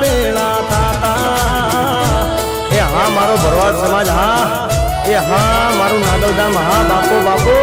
બેળા થાતા એ હા મારો ભરવાડ સમાજ હા એ હા મારું નાદલધામ હા બાપુ બાપુ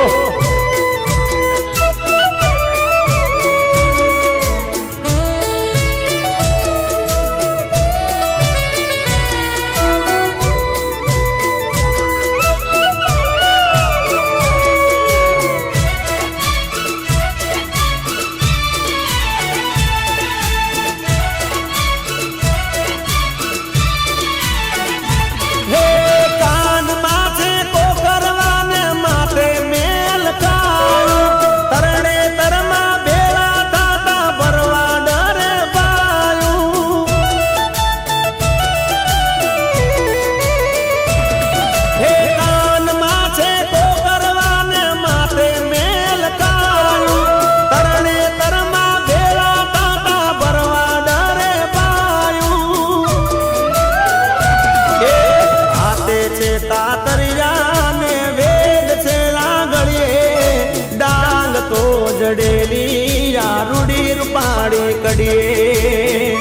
જડેલી આ રૂડી રૂપાડી કડીએ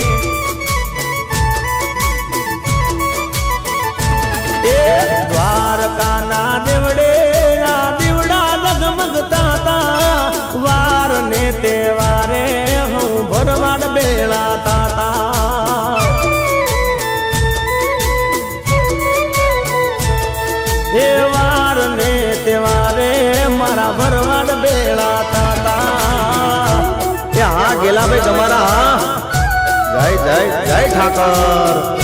દ્વારકાના દેવડે આ દીવડા ડગમગતા તા વાર ને તહેવારે હું ભરવાડ બેળા તાતા એ વાર ને તહેવારે મારા ભરવાડ બેળા હા ગેલા ભાઈ તમારા હા જય જય જય ઠાકર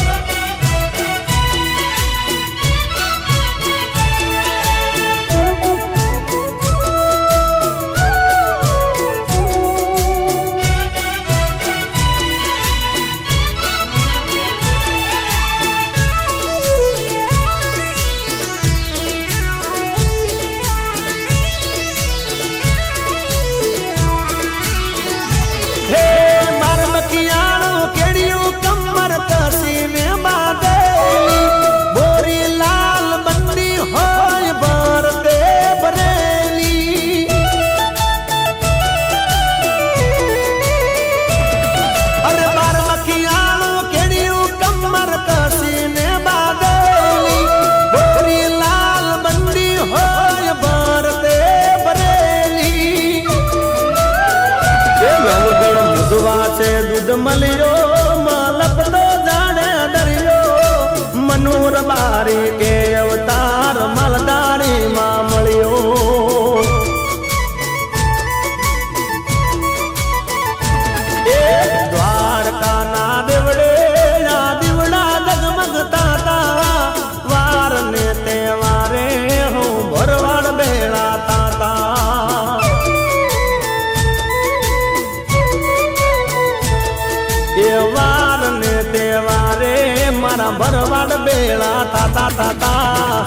દૂધ મળ્યો માલપનો જાણે દરિયો મનોર બારી કે અવતાર માલદારી માં મળ્યો એ દ્વારકાના દેવડે આ દીવડા ડગમગતા તા વાર ને તહેવારે હું ભરવાડ બેળા તાતા વાર ને તહેવારે મારા ભરવાડ બેળા તાતા તાતા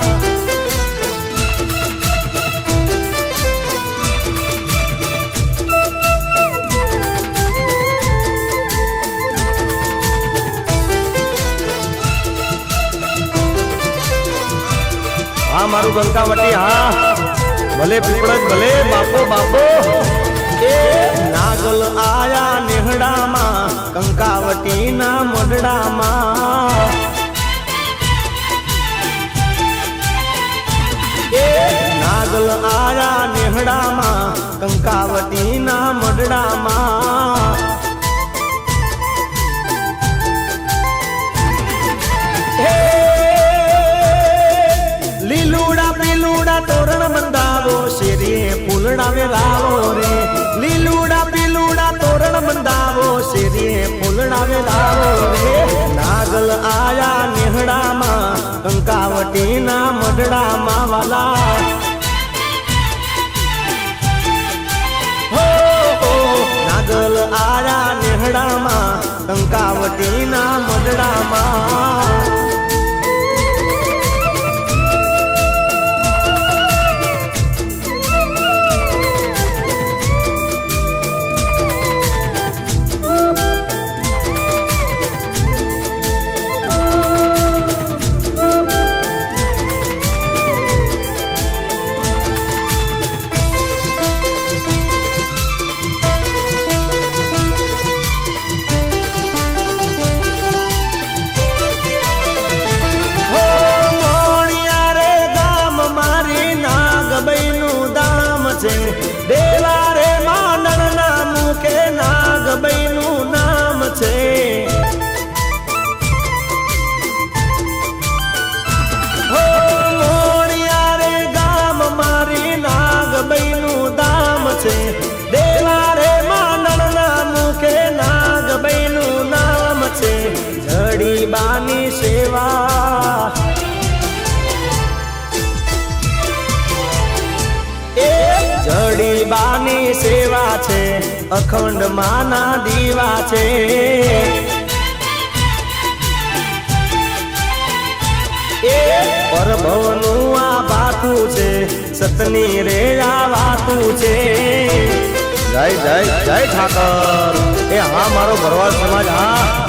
હા મારું કંકાવટી હા ભલે પીપળજ ભલે બાપો બાપો એ નાગલ આયા નેહડામાં કંકાવટી ના મોઢડામાં એ નાગલ આયા નેહડામાં કંકાવટી ના મોઢડામાં લીલુડા પીલુડા તોરણ બંધાવો શેરીએ ફૂલડા વેરાવો રે લીલુડા પીલુડા તોરણ બંધાવો શેરીએ ફૂલડા વેરાવો રે નાગલ આયા નેહડામાં કંકાવટી ના મઢડામાં વાલા નાગલ આયા નેહડામાં કંકાવટી ના મઢડામાં બાની સેવા એ જડી બાની સેવા છે અખંડ માના દીવા છે એ પરભવનું આ બાતું છે સતની રે આ વાતું છે જય જય જય ઠાકર એ હા મારો ભરવાડ સમાજ હા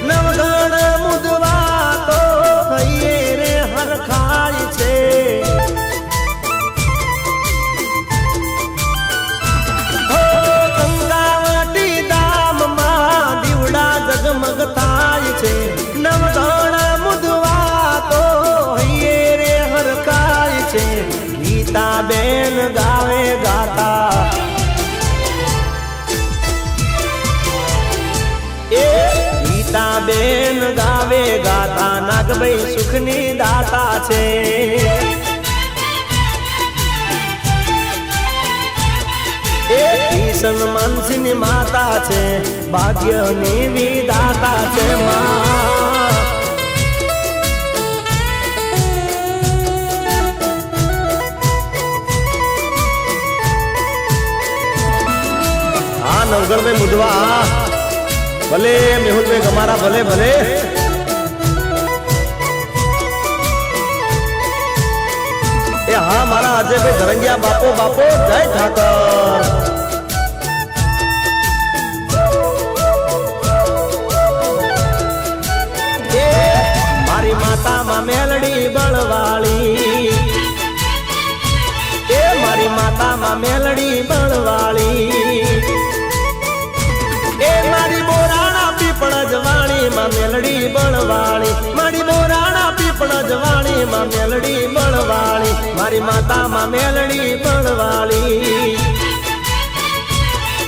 નવગણ મુદવા તો હૈયે રે હરખાય છે ગંગાવટી ધામમાં દીવડા જગમગ થાય છે નવગણ મુદવા તો હૈયે રે હરખાય છે ગીતા બેન ગાવે ગાતા બેન ગાવે ગાતા નાગભાઈ સુખની દાતા છે એ કિશન માનસીની માતા છે ભાગ્યની વિધાતા છે હા નવગણભાઈ મુદવા ભલે મેહુલભાઈ ગમારા ભલે ભલે એ હા મારા અજયભાઈ ધરંગિયા બાપો બાપો જય ઠાકર એ મારી માતા માં મેલડી બળવાળી એ મારી માતા માં મેલડી બળવાળી એ મારી બોરાણા પીપળ જવાણી માં મેલડી બળવાળી મારી બોરાણા પીપળ જવાણી માં મેલડી બળવાળી મારી માતા માં મેલડી બળવાળી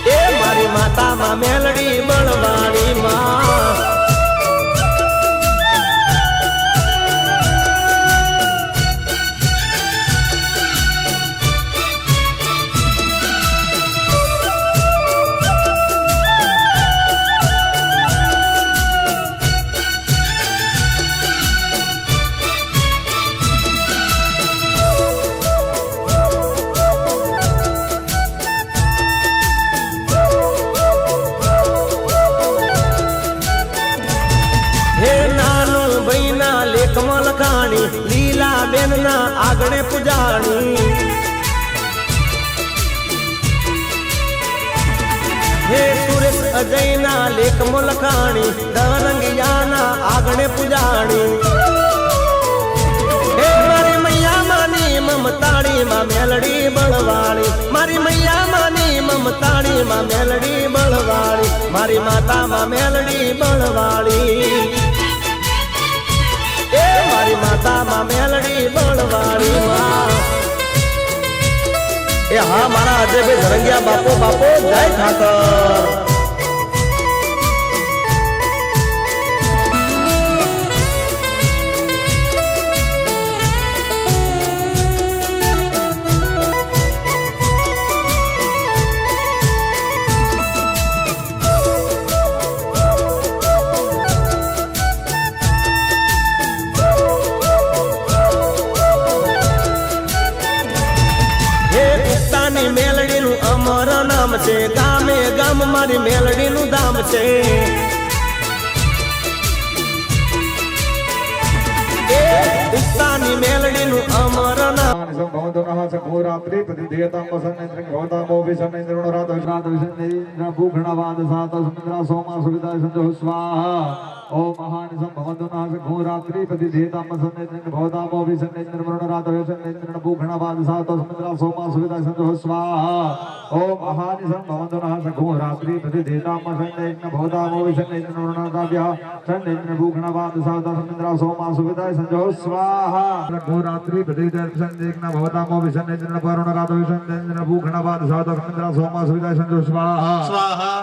એ મારી માતા માં મેલડી બળવાળી માં લીલા બેન ના આગણે પૂજાણી હે સુરેશ અજય ના લેખ લખાણી દરંગિયા ના આગણે પૂજાણી હે મારી મૈયા માની મમતાણી માં મેલડી બળવાળી મારી મૈયા માની મમતાણી માં મેલડી બળવાળી મારી માતા માં મેલડી બળવાળી એ મારી માતા માં મેલડી બળવાળી માં એ હા મારા અજયભાઈ ધરંગિયા બાપો બાપો જય ઠાકર મેલડી નું અમર નામ છે ગામે ગામ મારી મેલડી નું ધામ છે ઈશાની મેલડીનું અમર નામ ભવંતનઃ સઘોરાત્રિ પ્રતિધેયતામ વસનેન્દ્રં ભવતામો વિષનેન્દ્રણો રાત વિષનેન્દ્ર ભૂગણવાદ સાત સમુદ્રા સોમા સુવિધા સંજો સ્વાહા ઓમ મહાનિસં ભવંતનઃ સઘોરાત્રિ પ્રતિધેયતામ વસનેન્દ્રં ભવતામો વિષનેન્દ્ર વરુણ રાત વિષનેન્દ્રણો ભૂગણવાદ સાત સમુદ્રા સોમા સુવિધા સંજો સ્વાહા ઓમ મહાનિસં ભવંતનઃ સઘોરાત્રિ પ્રતિધેયતામ વસનેન્દ્રં ભવતામો વિષનેન્દ્ર વરુણ રાત વિષનેન્દ્ર ભૂગણવાદ સાત સમુદ્રા સોમા સુવિધા સંજો સ્વાહા સઘોરાત્રિ પ્રતિધેયતામ भवतामो विषनेन्द्रन वरुण रात विषनेन्द्रन भूगणवाद सात समुद्रा सोमा सुविधा संजो स्वाहा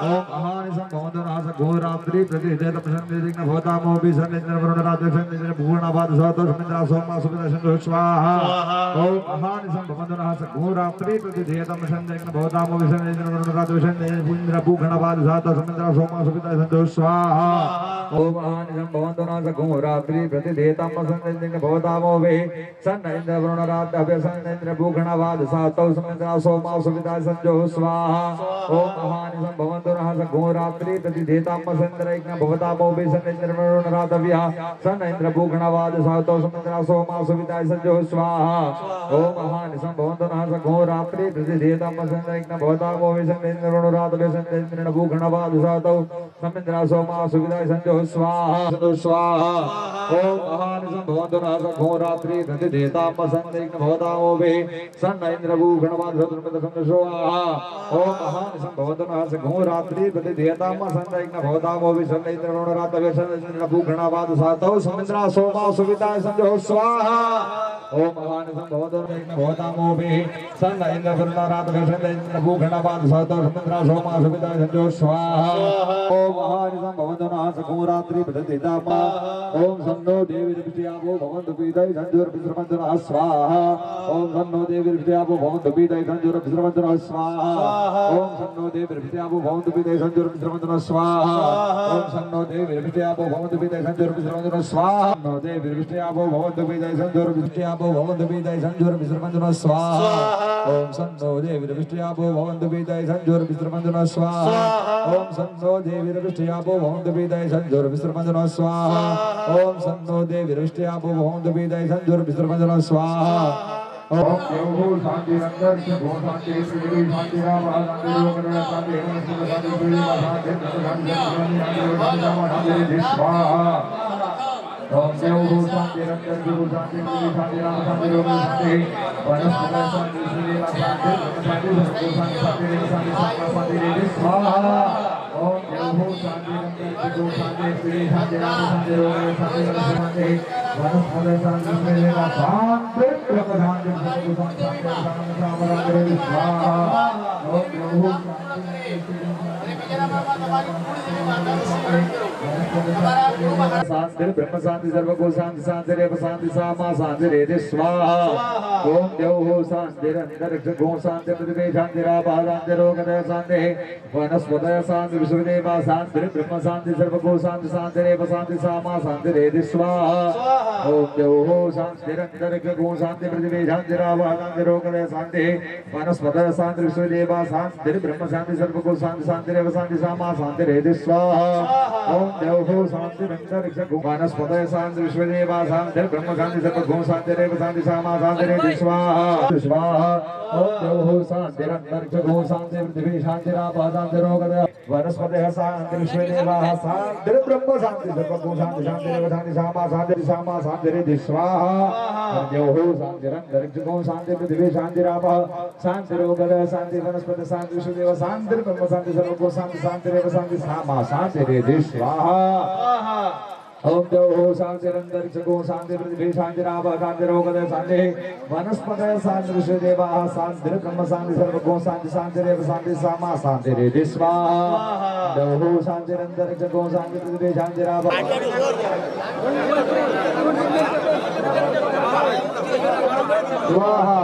ओम महानिसं भवंतनः सघोरात्रि प्रतिधेयताम वसनेन्द्रन भवतामो विषनेन्द्रन वरुण रात विषनेन्द्रन भूगणवाद सात समुद्रा सोमा सुविधा संजो स्वाहा ओम महानिसं भवंतनः सघोरात्रि प्रतिधेयताम वसनेन्द्रन भवतामो विषनेन्द्रन वरुण रात विषनेन्द्रन भूगणवाद सात समुद्रा सोमा सुविधा संजो स्वाहा ओम महानिसं भवंतनः सघोरात्रि प्रतिधेयताम वसनेन्द्रन भवतामो विषनेन्द्रन वरुण रात सनेन्द्र भूगणवाद सातौ समुद्रा सोमा सुविधा संजो स्वाहा ओम महानिसं भवंतनः सघोरात्रि प्रतिधेयताम वसनेन्द्रन भवतामो विषनेन्द्र वरुण रात सनेन्द्र भूगणवाद सातौ समुद्रा सोमा सुविधा संजो स्वाहा ओम महानिसं भवंतनः सघोरात्रि प्रतिधेयताम वसनेन्द्रन भवतामो विषनेन्द्र वरुण रात सनेन्द्र भूगणवाद सातौ समुद्रा सोमा सुविधा संजो स्वाहा ओम महानिसं भवंतनः सघोरात्रि प्रतिधेयताम वसनेन्द्रन भवतामो सनेन्द्र भूगणवाद सात स्वाहा ओम महानिसं भवंतनः सघोरात्रि प्रतिधेयताम वसनेन्द्रन भवतामो सनेन्द्र वरुण रात सनेन्द्र भूगणवाद सातौ समुद्रा सोमा सुविधा संजो स्वाहा ओम महानिसं भवंतनः भवतामो सनेन्द्र वरुण रात सनेन्द्र भूगणवाद सातौ समुद्रा सोमा सुविधा संजो स्वाहा ओम महानिसं भवंतनः सघोरात्रि प्रतिधेयताम ओम सन्नो देवी विद्यावो भवन्तु पीतै संजोर विश्रमन्तनः स्वाहा ओम सन्नो देवी विद्यावो भवन्तु पीतै संजोर विश्रमन्तनः स्वाहा ओम सन्नो देवी विद्यावो भवन्तु पीतै संजोर विश्रमन्तनः स्वाहा ओम सन्नो देवी विद्यावो भवन्तु पीतै संजोर विश्रमन्तनः स्वाहा सन्नो देवी विद्यावो भवन्तु पीतै संजोर विद्यावो भवन्तु पीतै संजोर विश्रमन्तनः स्वाहा ओम सन्नो देवी विद्यावो भवन्तु पीतै संजोर विश्रमन्तनः स्वाहा ओम सन्नो देवी विद्यावो भवन्तु पीतै संजोर विश्रमन्तनः स्वाहा ओम सन्नो देवी विद्यावो भवन्तु पीतै संजोर विश्रमन्तनः स्वाहा ओम देवो शांति रंगर से भो शांति श्री शांति राम शांति लोकन शांति हेम शांति श्री शांति शांति स्वाहा ओम देवो शांति रंगर से भो शांति श्री शांति राम शांति लोकन शांति वनस्पति शांति श्री शांति शांति शांति शांति स्वाहा ओम देवो शांति रंगर से भो शांति श्री शांति राम शांति लोकन शांति शांति वनस्पति शांति श्री शांति शांति ब्रह्म शांति सर्वगो शांति शांति रेव शांति सामा शांति रेति स्वाहा ओम देवो शांति अंतरिक्ष गो शांति पृथ्वी शांति रापः शांति रोगदय शांति वनस्पतय शांति विश्वदेवा शांति ब्रह्म शांति सर्वगो शांति शांति रेव शांति सामा शांति रेति स्वाहा ओम देवो शांति अंतरिक्ष गो शांति पृथ्वी शांति रापः शांति रोगदय शांति वनस्पतय शांति विश्वदेवा शांति ब्रह्म शांति सर्वगो शांति शांति रेव शांति सामा शांति रेति स्वाहा ओम देवो शांति अंतरिक्ष गो वनस्पतय शांति विश्वदेवा शांति ब्रह्म शांति सर्वगो शांति रेव शांति सामा शांति रेति स्वाहा स्वाहा ओम देवो शांति अंतरिक्ष गो शांति पृथ्वी शांति रापः शांति रोगदय वनस्पतय शांति विश्वदेवा शांति ब्रह्म शांति सर्वगो शांति शांति रेव शांति सामा शांति रेति स्वाहा ओम देवो शांति अंतरिक्ष गो शांति पृथ्वी शांति रापः शांति रोगदय शांति वनस्पतय शांति विश्वदेवा शांति ब्रह्म शांति सर्वगो शांति शांति रेव शांति सामा शांति रेति स्वाहा ओम देवो शांति अंतरिक्ष गो शांति पृथ्वी शांति रापः शांति रोगदय शांति वनस्पतय शांति विश्वदेवा शांति ब्रह्म शांति सर्वगो शांति शांति रेव शांति सामा शांति रेति स्वाहा देवो शांति अंतरिक्ष गो शांति पृथ्वी शांति रापः स्वाहा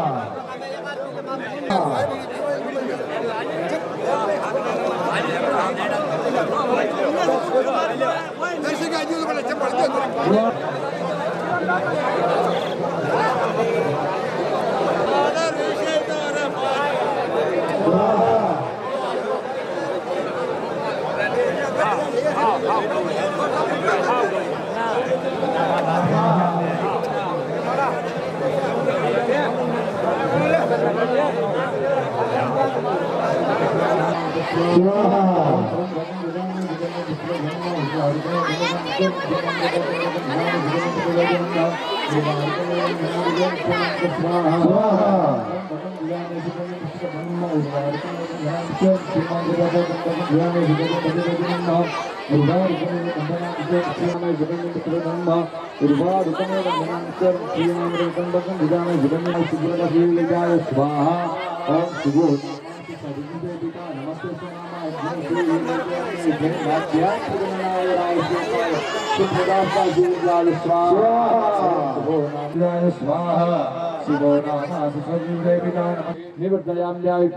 निवृत्तयाम्याय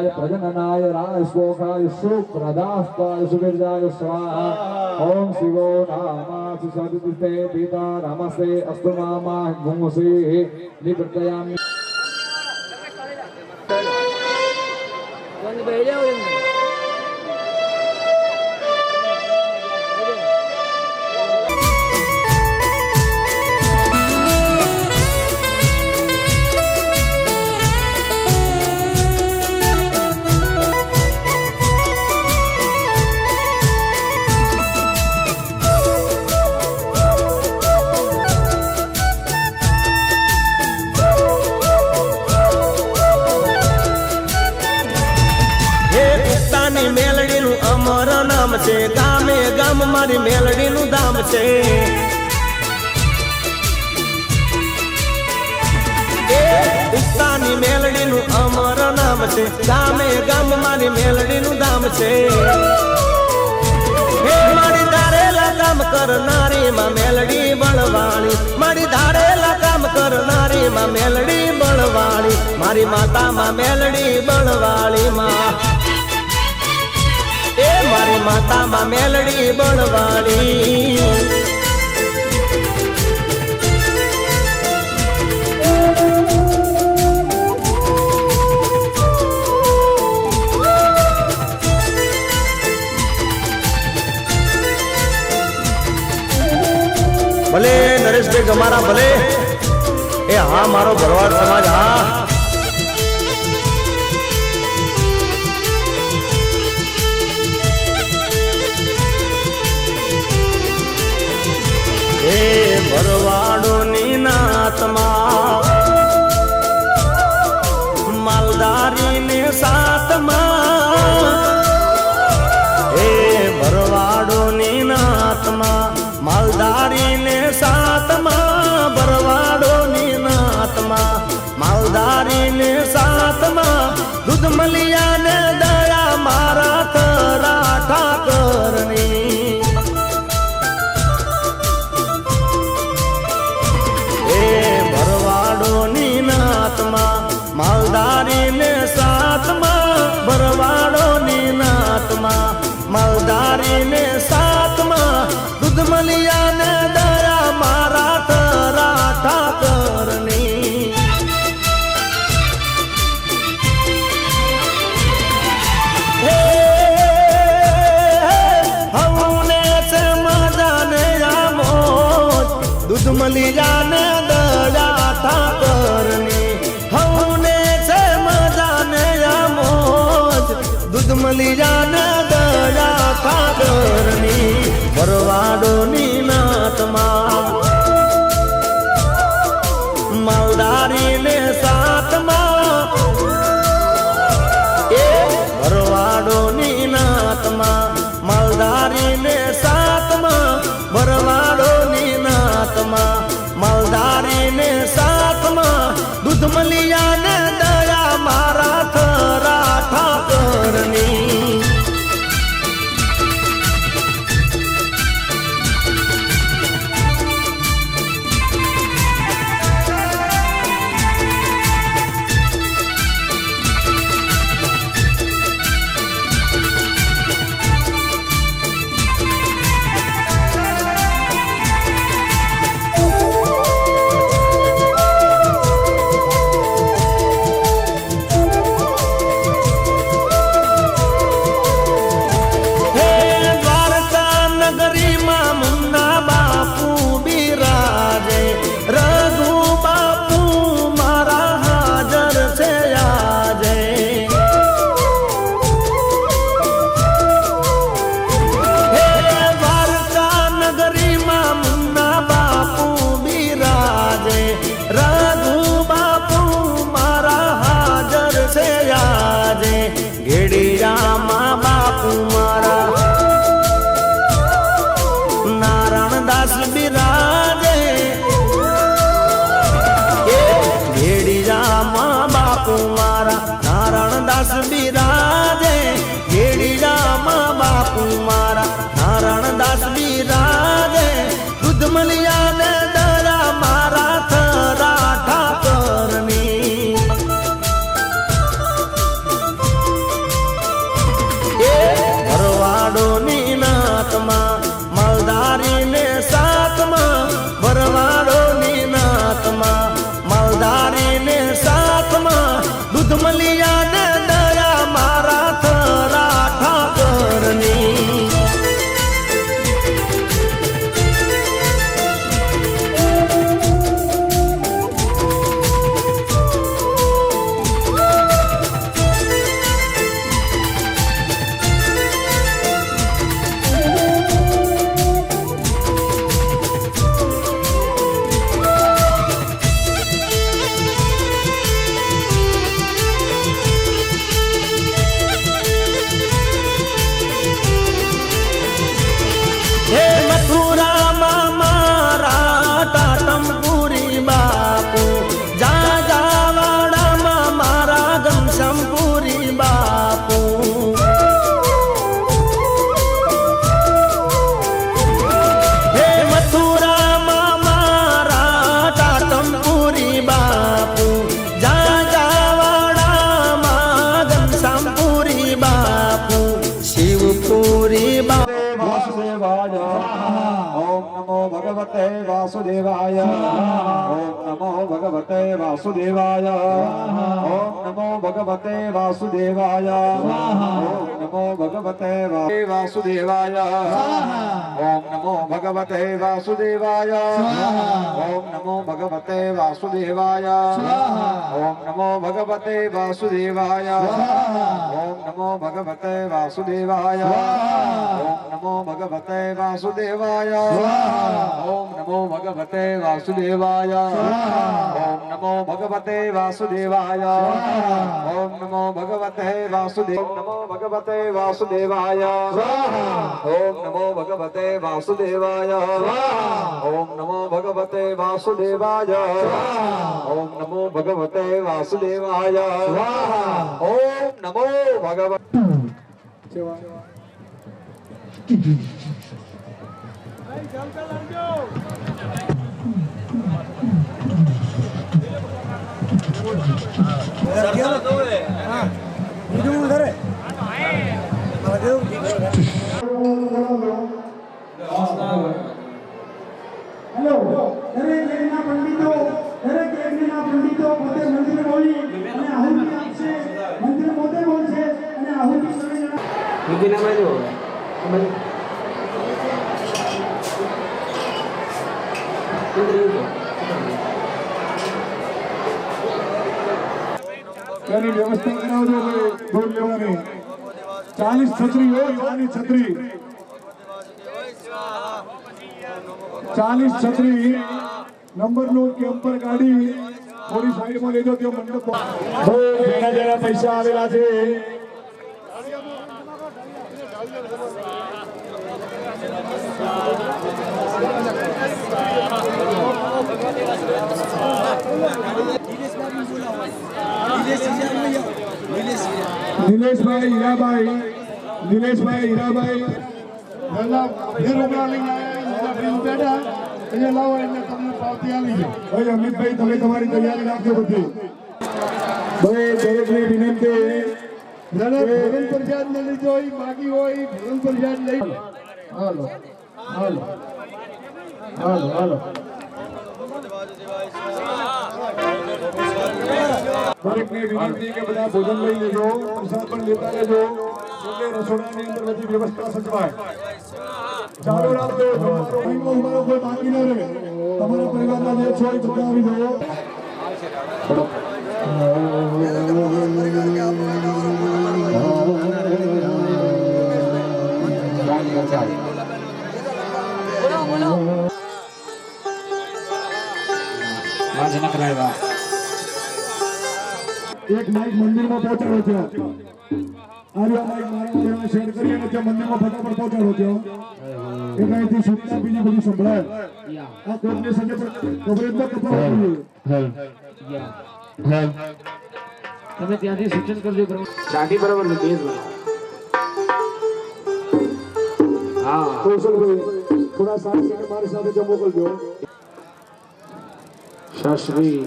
प्रजननाय राजश्लोकाय सुप्रदास्ताय सुविर्याय स्वाहा ओम शिवो नामासि सदिते पिता नमस्ते अस्तु नामा गुंसे निवृत्तयामि છે ગામે ગામ મારી મેલડીનું ધામ છે ઉસ્તાની મેલડીનું અમર નામ છે ગામે ગામ મારી મેલડીનું ધામ છે મારી ધારેલા કામ કરનારી માં મેલડી બળવાળી મારી ધારેલા કામ કરનારી માં મેલડી બળવાળી મારી માતા માં મેલડી બળવાળી માં એ મારી માતા માં મેલડી બળવાળી ભલે નરેશભાઈ ગમારા ભલે એ હા મારો ભરવાડ સમાજ હા હે ભરવાડોની નાતમાં માલધારીને સાતમાં હે ભરવાડોની નાતમાં માલધારીને સાતમાં ભરવાડોની નાતમાં માલધારીને સાતમાં દૂધ મલિયાને દયા મારા થરા ઠાકરની માલધારીને સાતમાં ભરવાડોની નાતમાં માલધારીને સાતમાં દૂધ મલિયાને દયા મારા થરા ઠાકરની હવને છે મજાને આમોજ દૂધ મલિયાને દયા ઠાકરની દૂધ મલિયાને દયા ઠાકરની ભરવાડોની નાતમાં માલધારીને સાતમાં એ ભરવાડોની નાતમાં માલધારીને સાતમાં ભરવાડોની નાતમાં બિરાજે દૂધ મલિયા ને દયા મારા થરા ઠાકરની એ ભરવાડોની નાતમાં માલધારી ને સાથમાં ભરવાડોની નાતમાં માલધારી ને સાથમાં દૂધ મલિયા ને દયા મારા થરા ઠાકરની હે મથુરામાં મારા ટાટમપુરી બાપુ જા જાવાડામાં મારા ઘનશ્યામપુરી બાપુ હે મથુરામાં મારા ટાટમપુરી બાપુ જા જાવાડામાં ઘનશ્યામપુરી બાપુ શિવપુરી બાપુ वासुदेवाय ओम नमो भगवते वासुदेवाय ओम नमो भगवते वासुदेवाय ओम नमो भगवते वासुदेवाय ओम नमो भगवते वासुदेवाय ओम नमो भगवते वासुदेवाय ओम नमो भगवते वासुदेवाय ओम नमो भगवते वासुदेवाय ओम नमो भगवते वासुदेवाय ओम नमो भगवते वासुदेवाय ओम नमो भगवते वासुदेवाय ओम नमो भगवते वासुदेवाय ओम नमो भगवते वासुदेव नमो भगवते वासुदेवाय ओम नमो भगवते वासुदेवाय ओम नमो भगवते वासुदेवाय ओम नमो भगवते वासुदेवाय ओम नमो भगवते હેલો દરેક યજ્ઞના પંડિતો પોતે મંદિર બોલી અને આહુતિ આપશે મંદિર પોતે બોલશે અને આહુતિ તેની વ્યવસ્થા કરાવજો ઢોલ લેવાની 40 છત્રી હોય નાની છત્રી 40 છત્રી નંબર નો કેમ્પર ગાડી થોડી સાઈડમાં લેજો તે મંડપ બહુ ઘણા પૈસા આવેલા છે નિલેશભાઈ હીરાભાઈ પહેલા ફેર ઉભા લઈને આવ્યા ફેર બેઠા એટલે લાવો એટલે તમને પાવતી આવી છે ભાઈ અમિતભાઈ તમે તમારી તૈયારી રાખજો બધી ભાઈ દરેકને વિનંતી ભોજન પ્રસાદ ને લીધો હોય બાકી હોય ભોજન પ્રસાદ લઈ હાલો હાલો હાલો હાલો દરેકને વિનંતી કે બધા ભોજન લઈ લેજો પ્રસાદ પણ લેતા લેજો એટલે રસોડાની અંદર બધી વ્યવસ્થા સચવાય ચાલુ રાખજો તમારો કોઈ બાકી ન રહે તમારા પરિવારના જે છો એ બધા આવી જાઓ એક માઇક મંદિરમાં પહોંચાડો છો આર્યા માઇક મારા શેર કરી અને ત્યાં મંદિરમાં ફટાફટ પહોંચાડો છો એટલે અહીંથી સૂચના બીજી બધી સંભળાય આ કોઈને સંજે પર કવરેજમાં કપાવવું તમે ત્યાંથી સૂચન કરજો શાંતિ બરાબર નથી હા કૌશલભાઈ થોડા સાથ છે મારી સાથે જો મોકલજો શાસ્ત્રી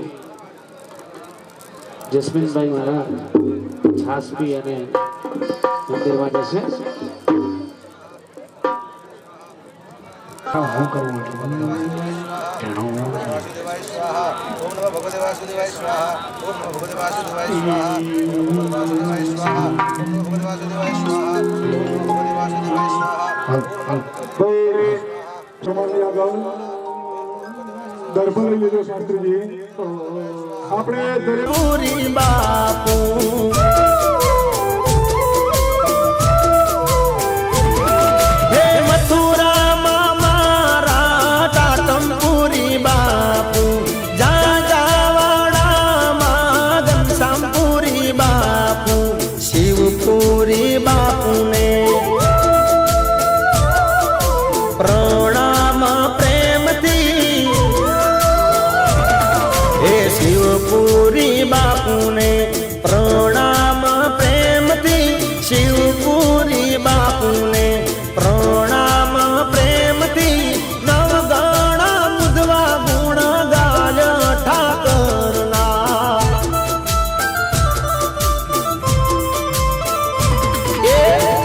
જસ્મીનભાઈ મારા છાસબી અને મંદિરમાં જશે. હું કરવું દરબાર લઈ લેજો શાસ્ત્રીજી. આપણે પૂરી બાપુ હે મથુરામાં મારા ટાટમપુરી બાપુ જાજાવાડામાં ઘનશ્યામપુરી બાપુ શિવપુરી બાપુને પ્રણામ પ્રેમથી હે શિવપુરી બાપુને પ્રણામ પ્રેમથી શિવપુરી બાપુને પ્રણામ પ્રેમથી નવગણા મુધવા ગુણ ગાય ઠાકરના એ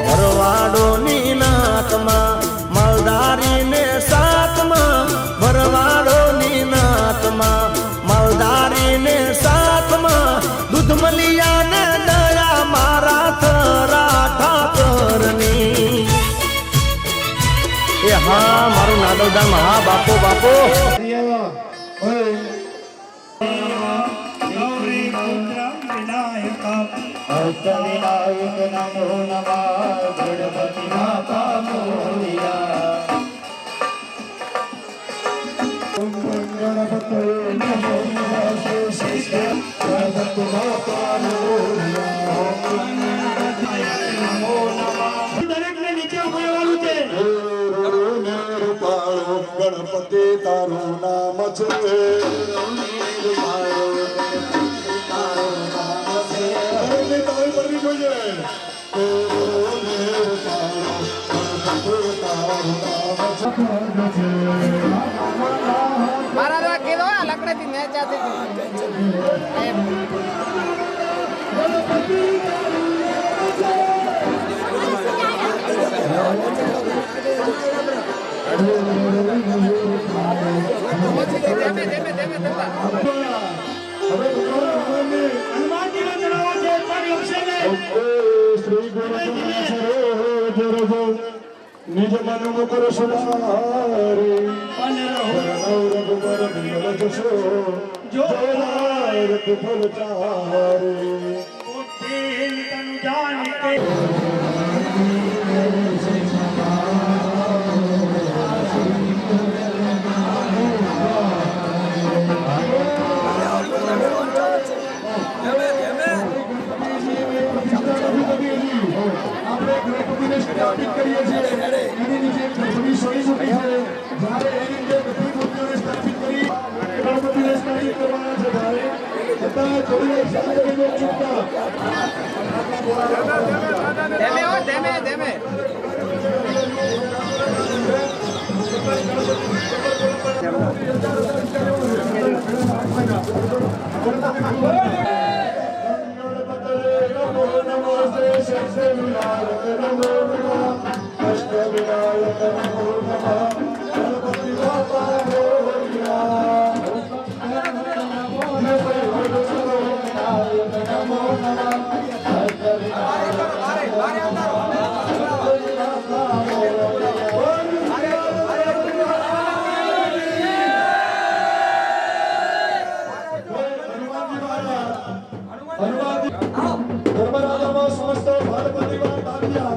ભરવાડોની નાથમાં મલદારીને સાથમાં ભરવાડોની નાથમાં મલદારીને સાથમાં દૂધમલિયાને દયા મારા થરા ઠાકરની. એ હા મારું નાદલદાન મહા બાપો બાપો અષ્ટવિનાયક નમો નમઃ ગણપતિ બાપા મોરિયા. ઓમ ગણપતે નમો નમઃ શિષ્ય ગણપતિ બાપા મોરિયા. નમો નમઃ દરેકને નીચે ઉભરાવાનું છે. ગણપતિ તારું નામ છે. મારા દવા કીધો ને લકડેથી મેચ જાતી હનુમાનજીનો ચડાવો છે પગ લપસે ને. શ્રી ગુરુ નિજ મન મુકર સુધારે રઘુબર બિમલ જશો જો ફલ ચારે. તનુ જાન કે આપણે ગણપતિને સ્થાપિત કરીએ છીએ. એની નીચે ગણપતિ સોઈ શકે છે. જ્યારે એની નીચે બધી મૂર્તિઓને સ્થાપિત કરી ગણપતિને સ્થાપિત કરવાના છે. ત્યારે બધા થોડી વાર શાંત રહીને ચૂપચાપ. ધેમે હો ધેમે ધેમે ધર્મરાજામાં સમસ્ત ભારત પરિવાર તાત્યા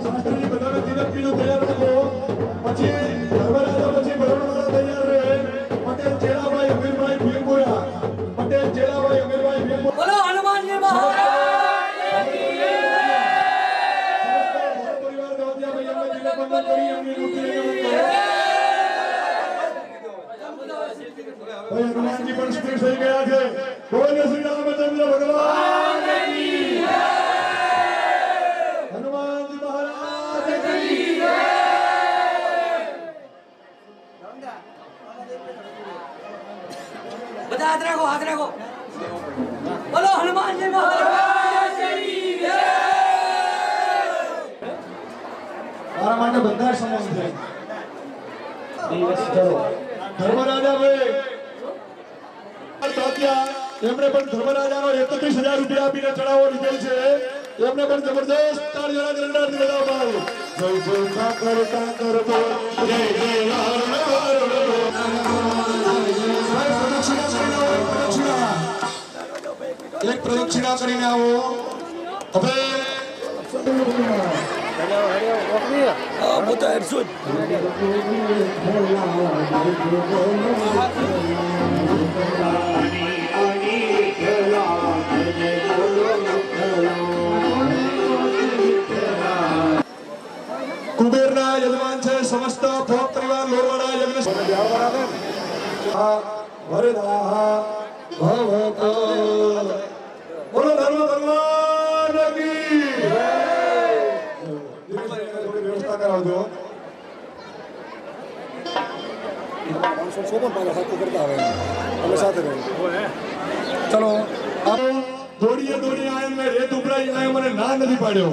શાસ્ત્રીજી બધાને તિલક પીળું તૈયાર રાખો. પછી ધર્મરાજા પછી ભરણવાળા તૈયાર રહે. પટેલ ચેલાભાઈ અમીરભાઈ ભીમપુરા. પટેલ ચેલાભાઈ અમીરભાઈ ભીમપુરા. બોલો હનુમાનજી મહારાજ કી જય. સમસ્ત પરિવાર તાત્યાભાઈ એમને તિલક બંધન કરી એમની મૂર્તિને નમન કરો. ભાઈ હનુમાનજી પણ સ્થિર થઈ ગયા છે. બોલો શ્રી રામચંદ્ર ભગવાન કી જય. હનુમાનજી મહારાજ કી જય. હાથ રાખો બોલો હનુમાનજી મહારાજ મારા માટે બધા સમાન છે. ધર્મરાજા ભાઈ એમણે પણ ધર્મરાજાનો 31,000 રૂપિયા આપીને ચડાવો લીધેલ છે. એમને પણ જબરદસ્ત તાળીઓના ગરગડાટથી વધાવો. જય જય કાકર કાકર બોલ, જય જય લાલ લાલ બોલ. એક પ્રદક્ષિણા કરીને આવો. હવે કુબેરના યજમાન છે સમસ્ત ભોગ પરિવાર લોરવાડા યજ્ઞ વરદાહ ભવતો. બોલો ધર્મ ભગવાન કી જય. થોડી વ્યવસ્થા કરાવજો. ચલો દોડીએ આયા મેં રેત ઉભરાઈ આયા મને ના નથી પાડ્યો.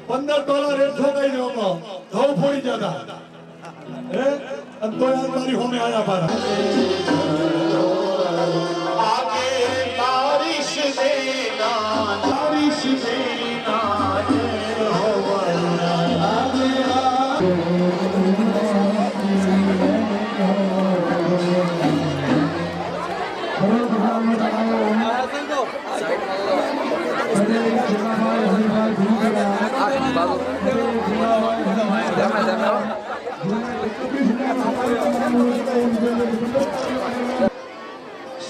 $15 રેટ ઠોકાઈ ગયો હતો. ઘઉં ફોડી જતા હે અને તોય આ મારી હોમે આયા પારા. આગે બારિશ દેના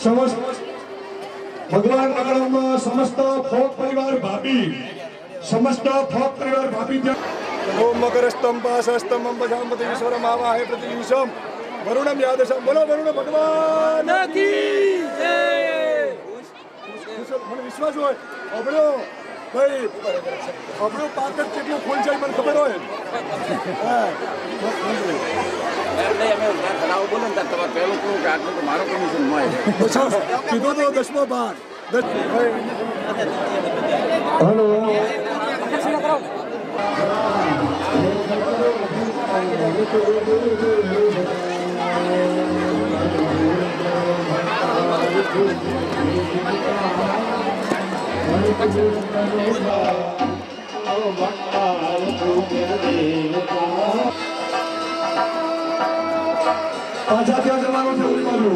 સમસ્ત ભગવાન નગરમાં સમસ્ત ફોક પરિવાર ભાભી ઓમ મકરસ્તમ પાસસ્તમ અંબજામપતિ વિશ્વરમ આવાહે પ્રતિવિશમ વરુણમ યાદશમ. બોલો વરુણ ભગવાન કી જય. મને વિશ્વાસ હોય આપણો ભાઈ આપણો પાકત કેટલું ફૂલ છે મને ખબર હોય. કીધું તો 10મો ભાગ. હેલો પાછા ત્યાં જવાનું છે ઉડી બાજુ.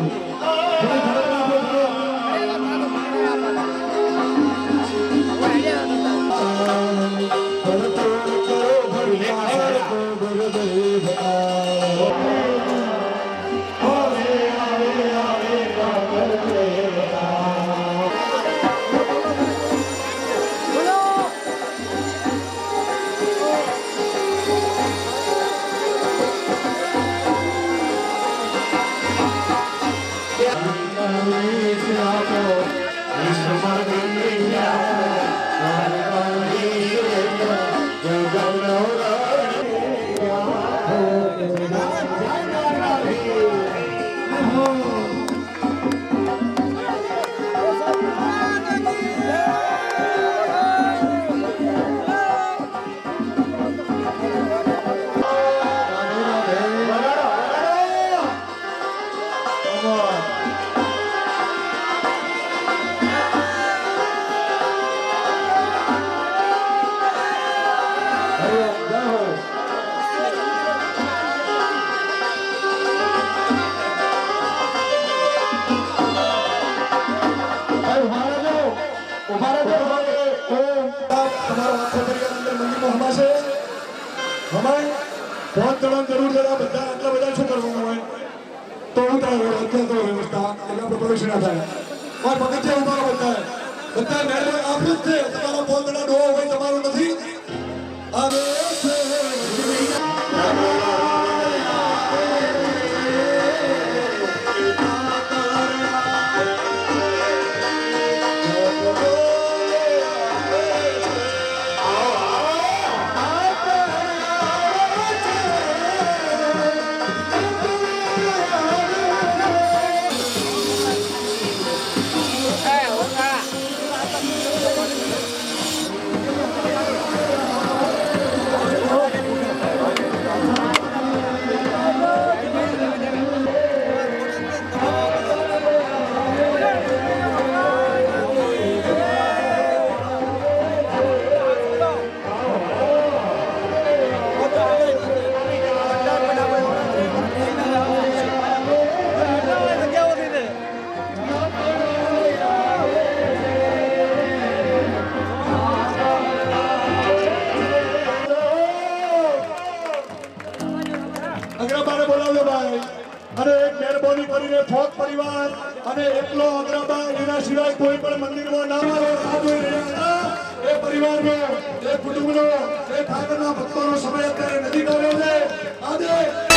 જરૂર જરા બધા આટલા બધા શું કરવાનું હોય તો હું અત્યારે વ્યવસ્થા એટલે પ્રદક્ષિણા થાય. પગથિયા ઉભા બધા મેળવે આપ્યું જ છે. તમારા પોતના ડોહો હોય તમારું નથી આવે છે. અગ્રબાને બોલાવજો ભાઈ અને એક મહેરબાની કરીને ફોક પરિવાર અને એકલો અગ્રબા એના સિવાય કોઈ પણ મંદિરમાં ના આવે સાધુ રહ્યા એ પરિવારનો એ કુટુંબનો એ ઠાકરના ભક્તોનો સમય અત્યારે નજીક આવ્યો છે આજે